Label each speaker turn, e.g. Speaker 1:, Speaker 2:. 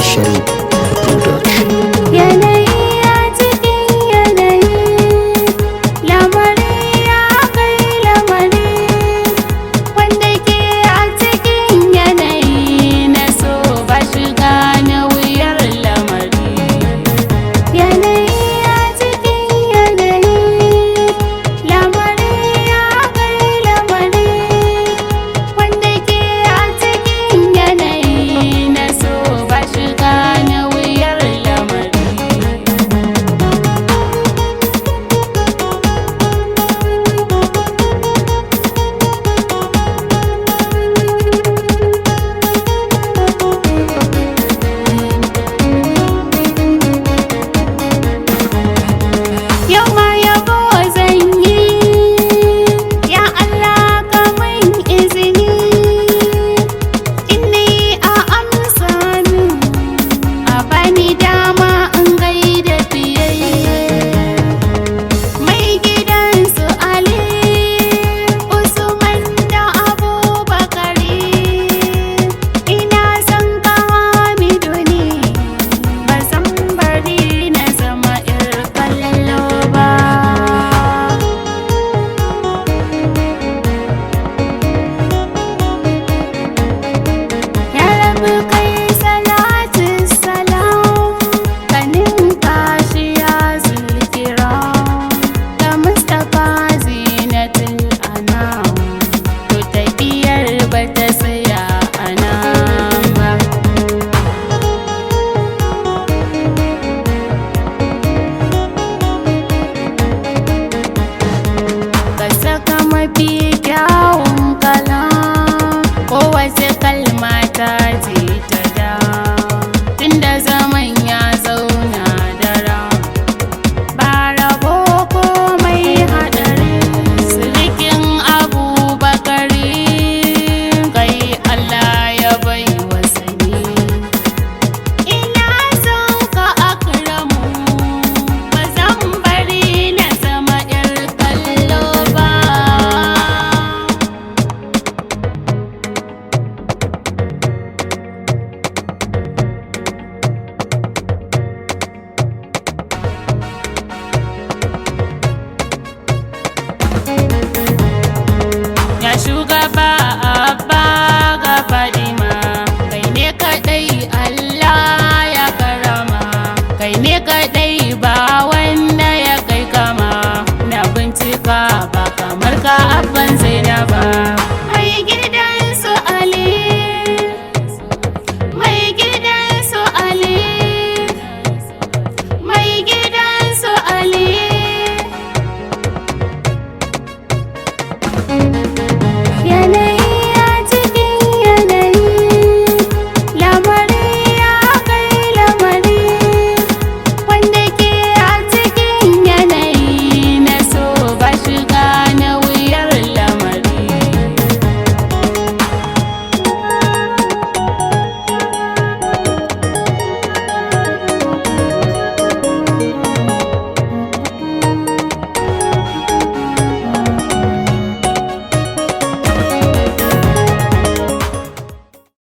Speaker 1: Sharif Production.
Speaker 2: Yanayi a cikin yanayi, lamari ya kai lamari, wanda ke a cikin yanayi na so ba shiga na wuyar lamari. Yanayi a cikin yanayi, lamari ya kai lamari, wanda ke a cikin yanayi na so ba shiga na wuyar lamari. Yau ma yabo zan yi, ya Allah ka min izini, inni a amsa min, a bani dama in gaida fiyayye. Mai gidansu Ali, Usman da Abubakari, ina son ka Hamidu ne, ba zan bari na zama 'yar kallo ba. Ya rabu kai salatu salam, ka ninka shi ya zulkira, ga Mustapha zinatul anam, to tafiyar ba ta tsaya a nan ba. Ka saka mafi kyawun kalam, kowace kalma ta je ta da, tunda zaman ya zauna daram, ba rabo komai haɗari. Sirikin Abubakari, kai Allah ya bai wa sani. Ina son ka akramu, ba zan bari na zama 'yar kallo ba. Ya shugaba Abba ga Fadima, kai ne kaɗai Allah ya karama, kai ne kaɗai ba wanda ya kai kama, na bincika ba kamar ka abban Zainaba.